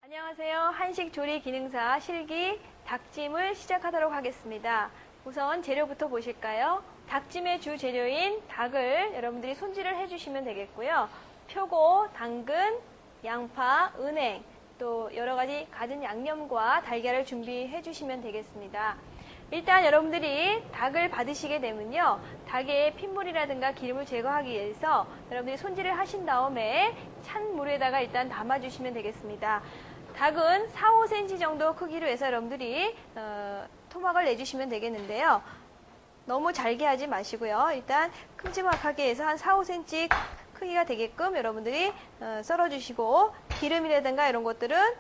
안녕하세요. 한식조리 기능사 실기 닭찜을 시작하도록 하겠습니다. 우선 재료부터 보실까요? 닭찜의 주 재료인 닭을 여러분들이 손질을 해주시면 되겠고요. 표고, 당근, 양파, 은행, 또 여러가지 갖은 양념과 달걀을 준비해 주시면 되겠습니다. 일단 여러분들이 닭을 받으시게 되면요, 닭의 핏물이라든가 기름을 제거하기 위해서 여러분들이 손질을 하신 다음에 찬 물에다가 일단 담아주시면 되겠습니다. 닭은 4, 5cm 정도 크기로 해서 여러분들이 토막을 내주시면 되겠는데요. 너무 잘게 하지 마시고요. 일단 큼지막하게 해서 한 4, 5cm 크기가 되게끔 여러분들이 썰어주시고, 기름이라든가 이런 것들은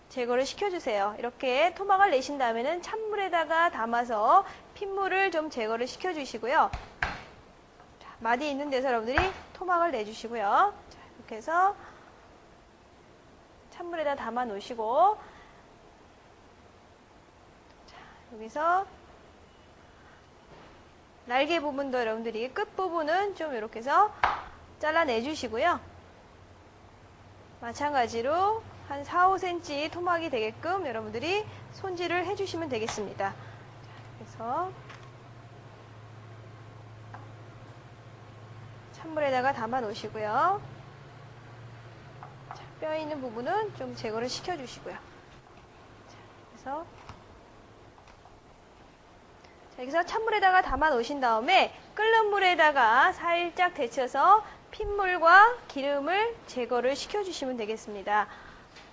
제거를 시켜주세요. 이렇게 토막을 내신 다음에는 찬물에다가 담아서 핏물을 좀 제거를 시켜주시고요. 마디 있는 데서 여러분들이 토막을 내주시고요. 자, 이렇게 해서 찬물에다 담아 놓으시고, 자, 여기서 날개 부분도 여러분들이 끝부분은 좀 이렇게 해서 잘라내 주시고요. 마찬가지로 한 4, 5cm 토막이 되게끔 여러분들이 손질을 해주시면 되겠습니다. 자, 그래서 찬물에다가 담아 놓으시고요. 자, 뼈 있는 부분은 좀 제거를 시켜주시고요. 자, 그래서 여기서 찬물에다가 담아 놓으신 다음에 끓는 물에다가 살짝 데쳐서 핏물과 기름을 제거를 시켜주시면 되겠습니다.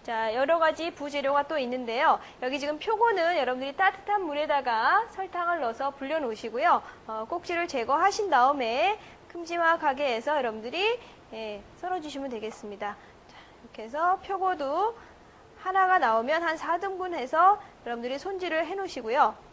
자, 여러가지 부재료가 또 있는데요. 여기 지금 표고는 여러분들이 따뜻한 물에다가 설탕을 넣어서 불려 놓으시고요. 꼭지를 제거하신 다음에 큼지막하게 해서 여러분들이 썰어주시면 되겠습니다. 자, 이렇게 해서 표고도 하나가 나오면 한 4등분 해서 여러분들이 손질을 해 놓으시고요.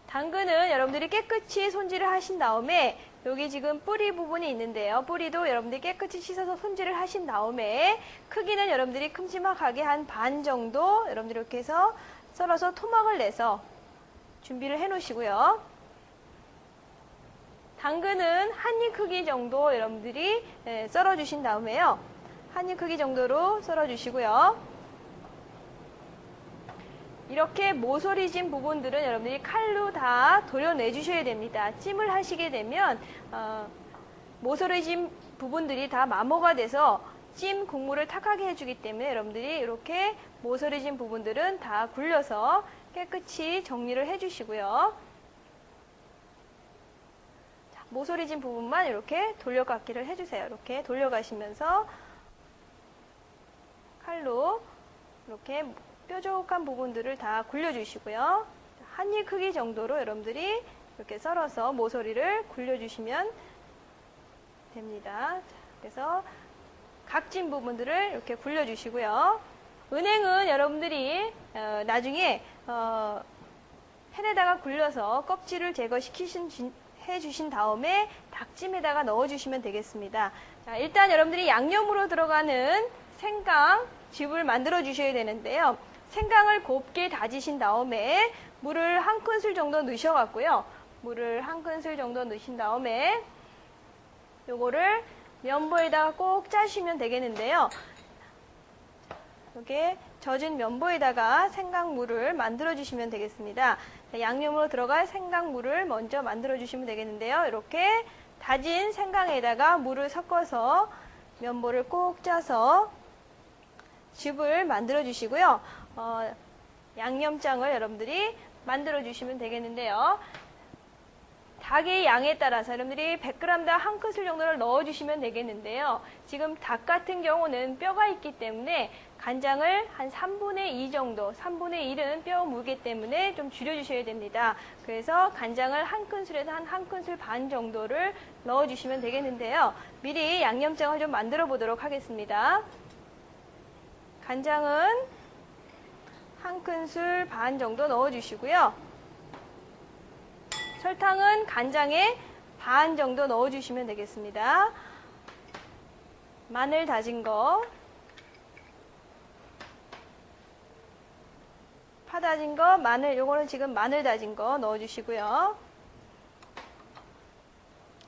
당근은 여러분들이 깨끗이 손질을 하신 다음에 여기 지금 뿌리 부분이 있는데요. 뿌리도 여러분들이 깨끗이 씻어서 손질을 하신 다음에 크기는 여러분들이 큼지막하게 한 반 정도 여러분들이 이렇게 해서 썰어서 토막을 내서 준비를 해 놓으시고요. 당근은 한 입 크기 정도 여러분들이 썰어 주신 다음에요. 한 입 크기 정도로 썰어 주시고요. 이렇게 모서리진 부분들은 여러분들이 칼로 다 도려내 주셔야 됩니다. 찜을 하시게 되면 모서리진 부분들이 다 마모가 돼서 찜 국물을 탁하게 해주기 때문에 여러분들이 이렇게 모서리진 부분들은 다 굴려서 깨끗이 정리를 해주시고요. 자, 모서리진 부분만 이렇게 돌려깎기를 해주세요. 이렇게 돌려가시면서 칼로 이렇게 뾰족한 부분들을 다 굴려주시고요. 한 입 크기 정도로 여러분들이 이렇게 썰어서 모서리를 굴려주시면 됩니다. 그래서 각진 부분들을 이렇게 굴려주시고요. 은행은 여러분들이 나중에 팬에다가 굴려서 껍질을 해주신 다음에 닭찜에다가 넣어주시면 되겠습니다. 자, 일단 여러분들이 양념으로 들어가는 생강즙을 만들어 주셔야 되는데요. 생강을 곱게 다지신 다음에 물을 한 큰술 정도 넣으셔갖고요. 물을 한 큰술 정도 넣으신 다음에 요거를 면보에다가 꼭 짜시면 되겠는데요. 이렇게 젖은 면보에다가 생강물을 만들어 주시면 되겠습니다. 양념으로 들어갈 생강물을 먼저 만들어 주시면 되겠는데요. 이렇게 다진 생강에다가 물을 섞어서 면보를 꼭 짜서 즙을 만들어 주시고요. 양념장을 여러분들이 만들어 주시면 되겠는데요. 닭의 양에 따라서 여러분들이 100g당 한 큰술 정도를 넣어 주시면 되겠는데요. 지금 닭 같은 경우는 뼈가 있기 때문에 간장을 한 3분의 2 정도, 3분의 1은 뼈 무기 때문에 좀 줄여 주셔야 됩니다. 그래서 간장을 한 큰술에서 한 큰술 반 정도를 넣어 주시면 되겠는데요. 미리 양념장을 좀 만들어 보도록 하겠습니다. 간장은 한 큰술 반 정도 넣어주시고요. 설탕은 간장에 반 정도 넣어주시면 되겠습니다. 마늘 다진 거, 파 다진 거, 마늘, 요거는 지금 마늘 다진 거 넣어주시고요.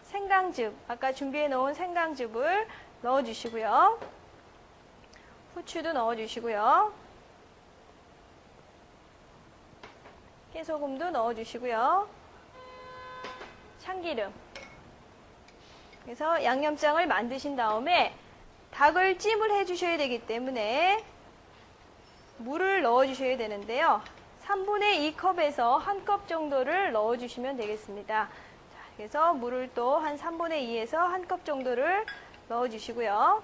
생강즙, 아까 준비해 놓은 생강즙을 넣어주시고요. 후추도 넣어주시고요. 깨소금도 넣어주시고요. 참기름. 그래서 양념장을 만드신 다음에 닭을 찜을 해주셔야 되기 때문에 물을 넣어주셔야 되는데요. 3분의 2컵에서 1컵 정도를 넣어주시면 되겠습니다. 자, 그래서 물을 또 한 3분의 2에서 1컵 정도를 넣어주시고요.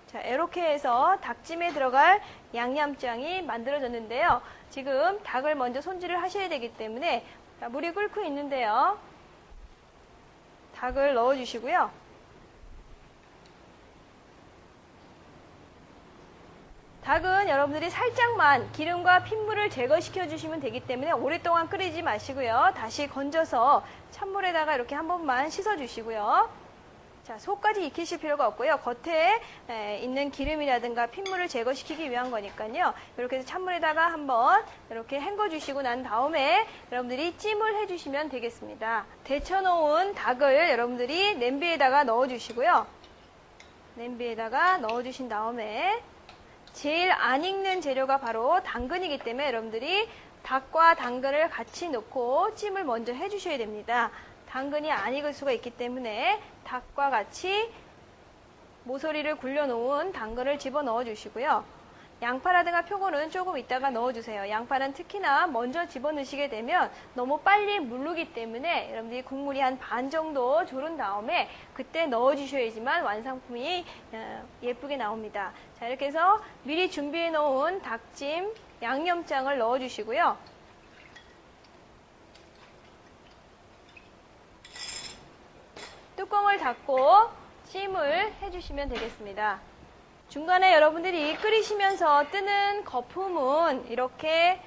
자, 이렇게 해서 닭찜에 들어갈 양념장이 만들어졌는데요. 지금 닭을 먼저 손질을 하셔야 되기 때문에 자, 물이 끓고 있는데요. 닭을 넣어주시고요. 닭은 여러분들이 살짝만 기름과 핏물을 제거시켜 주시면 되기 때문에 오랫동안 끓이지 마시고요. 다시 건져서 찬물에다가 이렇게 한 번만 씻어 주시고요. 자, 속까지 익히실 필요가 없고요. 겉에 있는 기름이라든가 핏물을 제거시키기 위한 거니까요. 이렇게 해서 찬물에다가 한번 이렇게 헹궈 주시고 난 다음에 여러분들이 찜을 해 주시면 되겠습니다. 데쳐놓은 닭을 여러분들이 냄비에다가 넣어 주시고요. 냄비에다가 넣어 주신 다음에 제일 안 익는 재료가 바로 당근이기 때문에 여러분들이 닭과 당근을 같이 넣고 찜을 먼저 해주셔야 됩니다. 당근이 안 익을 수가 있기 때문에 닭과 같이 모서리를 굴려놓은 당근을 집어넣어 주시고요. 양파라든가 표고는 조금 이따가 넣어주세요. 양파는 특히나 먼저 집어넣으시게 되면 너무 빨리 무르기 때문에 여러분들이 국물이 한 반 정도 졸은 다음에 그때 넣어주셔야지만 완성품이 예쁘게 나옵니다. 자, 이렇게 해서 미리 준비해 놓은 닭찜 양념장을 넣어주시고요. 뚜껑을 닫고 찜을 해주시면 되겠습니다. 중간에 여러분들이 끓이시면서 뜨는 거품은 이렇게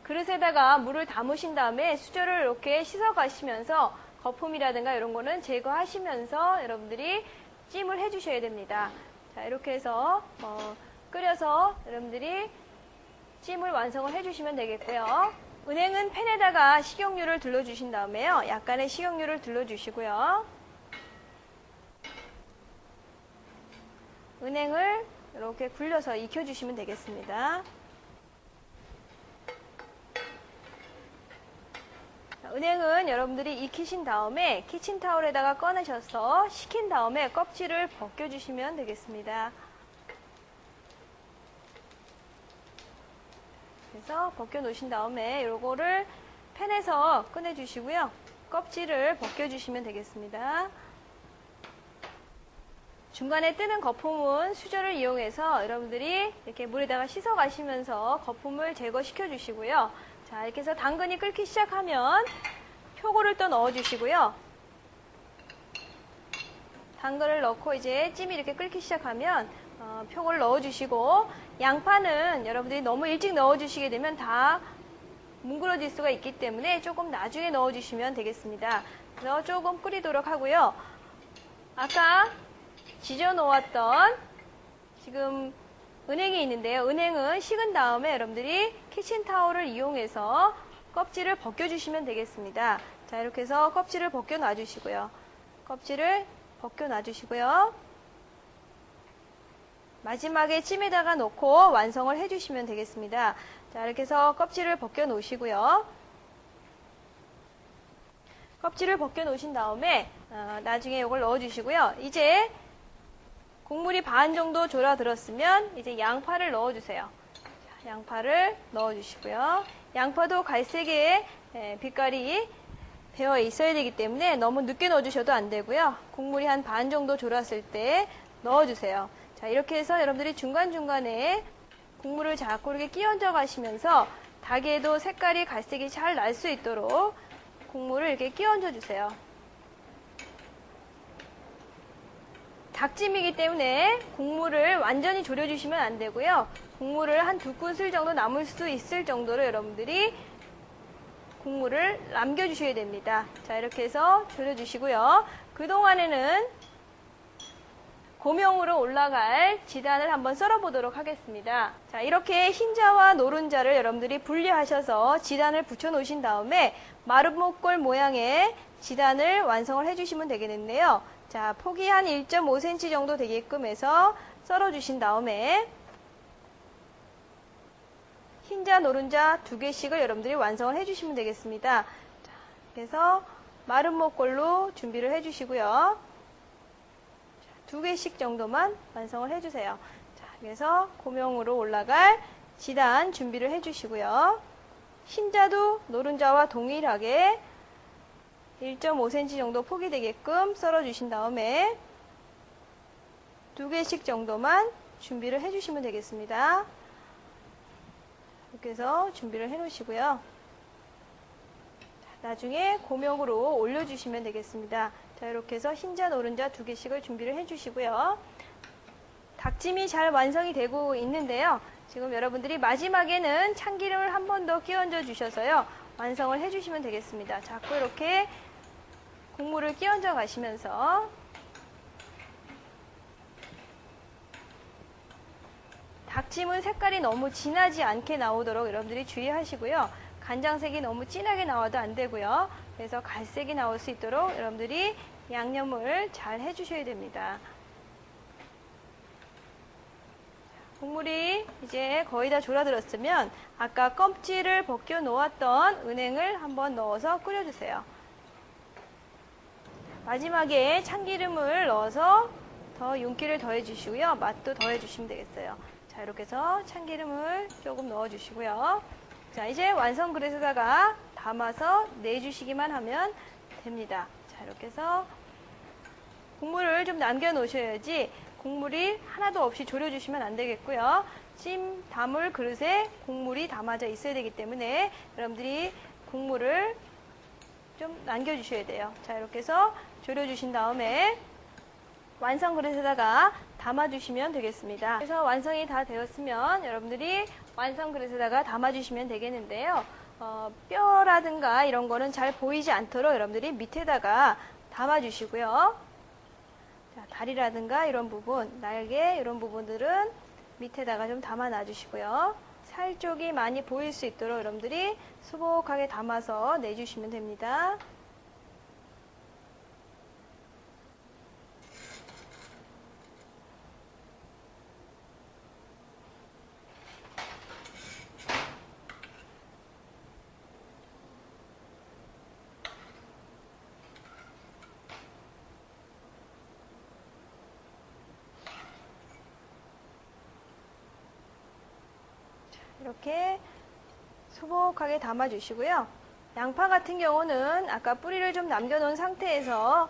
그릇에다가 물을 담으신 다음에 수저를 이렇게 씻어 가시면서 거품이라든가 이런 거는 제거하시면서 여러분들이 찜을 해주셔야 됩니다. 자, 이렇게 해서 끓여서 여러분들이 찜을 완성을 해주시면 되겠고요. 은행은 팬에다가 식용유를 둘러주신 다음에요. 약간의 식용유를 둘러주시고요. 은행을 이렇게 굴려서 익혀주시면 되겠습니다. 은행은 여러분들이 익히신 다음에 키친타올에다가 꺼내셔서 식힌 다음에 껍질을 벗겨주시면 되겠습니다. 그래서 벗겨놓으신 다음에 요거를 팬에서 꺼내주시고요. 껍질을 벗겨주시면 되겠습니다. 중간에 뜨는 거품은 수저를 이용해서 여러분들이 이렇게 물에다가 씻어 가시면서 거품을 제거시켜 주시고요. 자, 이렇게 해서 당근이 끓기 시작하면 표고를 또 넣어 주시고요. 당근을 넣고 이제 찜이 이렇게 끓기 시작하면 표고를 넣어 주시고, 양파는 여러분들이 너무 일찍 넣어 주시게 되면 다 뭉그러질 수가 있기 때문에 조금 나중에 넣어 주시면 되겠습니다. 그래서 조금 끓이도록 하고요. 아까 지져 놓았던 지금 은행이 있는데요. 은행은 식은 다음에 여러분들이 키친타올을 이용해서 껍질을 벗겨주시면 되겠습니다. 자, 이렇게 해서 껍질을 벗겨 놔주시고요. 껍질을 벗겨 놔주시고요. 마지막에 찜에다가 넣고 완성을 해주시면 되겠습니다. 자, 이렇게 해서 껍질을 벗겨 놓으시고요. 껍질을 벗겨 놓으신 다음에 나중에 이걸 넣어주시고요. 이제 국물이 반 정도 졸아들었으면 이제 양파를 넣어주세요. 자, 양파를 넣어주시고요. 양파도 갈색의 빛깔이 배어 있어야 되기 때문에 너무 늦게 넣어주셔도 안 되고요. 국물이 한 반 정도 졸았을 때 넣어주세요. 자, 이렇게 해서 여러분들이 중간중간에 국물을 자꾸 이렇게 끼얹어 가시면서 닭에도 색깔이 갈색이 잘 날 수 있도록 국물을 이렇게 끼얹어 주세요. 닭찜이기 때문에 국물을 완전히 졸여주시면 안 되고요. 국물을 한 2큰술 정도 남을 수 있을 정도로 여러분들이 국물을 남겨주셔야 됩니다. 자, 이렇게 해서 졸여주시고요. 그동안에는 고명으로 올라갈 지단을 한번 썰어보도록 하겠습니다. 자, 이렇게 흰자와 노른자를 여러분들이 분리하셔서 지단을 붙여 놓으신 다음에 마름모꼴 모양의 지단을 완성을 해주시면 되겠는데요. 자, 폭이 한 1.5cm 정도 되게끔 해서 썰어주신 다음에 흰자, 노른자 2개씩을 여러분들이 완성을 해주시면 되겠습니다. 자, 그래서 마른 목골로 준비를 해주시고요. 2개씩 정도만 완성을 해주세요. 자, 그래서 고명으로 올라갈 지단 준비를 해주시고요. 흰자도 노른자와 동일하게 1.5cm 정도 폭이 되게끔 썰어주신 다음에 2개씩 정도만 준비를 해주시면 되겠습니다. 이렇게 해서 준비를 해 놓으시고요. 나중에 고명으로 올려주시면 되겠습니다. 자, 이렇게 해서 흰자, 노른자 2개씩을 준비를 해주시고요. 닭찜이 잘 완성이 되고 있는데요. 지금 여러분들이 마지막에는 참기름을 한 번 더 끼얹어 주셔서요. 완성을 해주시면 되겠습니다. 자꾸 이렇게 국물을 끼얹어 가시면서 닭찜은 색깔이 너무 진하지 않게 나오도록 여러분들이 주의하시고요. 간장색이 너무 진하게 나와도 안 되고요. 그래서 갈색이 나올 수 있도록 여러분들이 양념을 잘 해주셔야 됩니다. 국물이 이제 거의 다 졸아들었으면 아까 껍질을 벗겨 놓았던 은행을 한번 넣어서 끓여주세요. 마지막에 참기름을 넣어서 더 윤기를 더해주시고요. 맛도 더해주시면 되겠어요. 자, 이렇게 해서 참기름을 조금 넣어주시고요. 자, 이제 완성 그릇에다가 담아서 내주시기만 하면 됩니다. 자, 이렇게 해서 국물을 좀 남겨 놓으셔야지 국물이 하나도 없이 졸여주시면 안 되겠고요. 찜 담을 그릇에 국물이 담아져 있어야 되기 때문에 여러분들이 국물을 좀 남겨주셔야 돼요. 자, 이렇게 해서 졸여주신 다음에 완성 그릇에다가 담아주시면 되겠습니다. 그래서 완성이 다 되었으면 여러분들이 완성 그릇에다가 담아주시면 되겠는데요. 뼈라든가 이런 거는 잘 보이지 않도록 여러분들이 밑에다가 담아주시고요. 자, 다리라든가 이런 부분, 날개 이런 부분들은 밑에다가 좀 담아 놔주시고요. 살 쪽이 많이 보일 수 있도록 여러분들이 수북하게 담아서 내주시면 됩니다. 이렇게 소복하게 담아주시고요. 양파 같은 경우는 아까 뿌리를 좀 남겨놓은 상태에서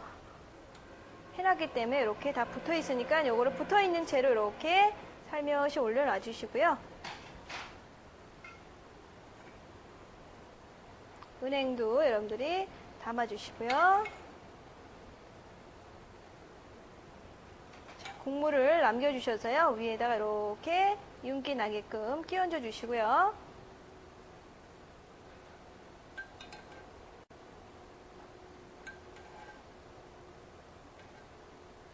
해놨기 때문에 이렇게 다 붙어 있으니까 이거를 붙어 있는 채로 이렇게 살며시 올려놔 주시고요. 은행도 여러분들이 담아주시고요. 국물을 남겨주셔서요. 위에다가 이렇게 윤기 나게끔 끼얹어 주시고요.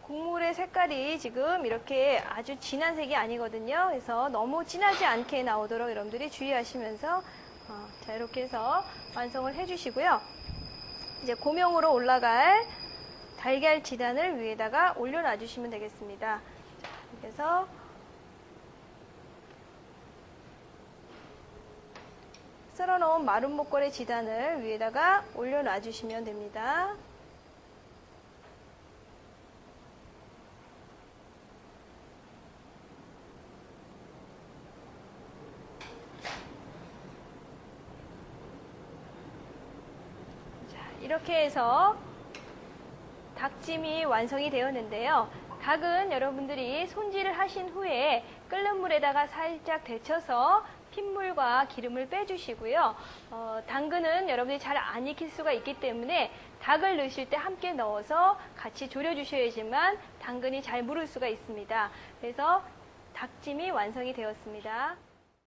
국물의 색깔이 지금 이렇게 아주 진한 색이 아니거든요. 그래서 너무 진하지 않게 나오도록 여러분들이 주의하시면서 자, 이렇게 해서 완성을 해주시고요. 이제 고명으로 올라갈 달걀 지단을 위에다가 올려놔 주시면 되겠습니다. 자, 이렇게 해서 썰어놓은 마른 목걸이 지단을 위에다가 올려놔 주시면 됩니다. 자, 이렇게 해서 닭찜이 완성이 되었는데요. 닭은 여러분들이 손질을 하신 후에 끓는 물에다가 살짝 데쳐서 핏물과 기름을 빼주시고요. 당근은 여러분들이 잘 안 익힐 수가 있기 때문에 닭을 넣으실 때 함께 넣어서 같이 졸여주셔야지만 당근이 잘 무를 수가 있습니다. 그래서 닭찜이 완성이 되었습니다.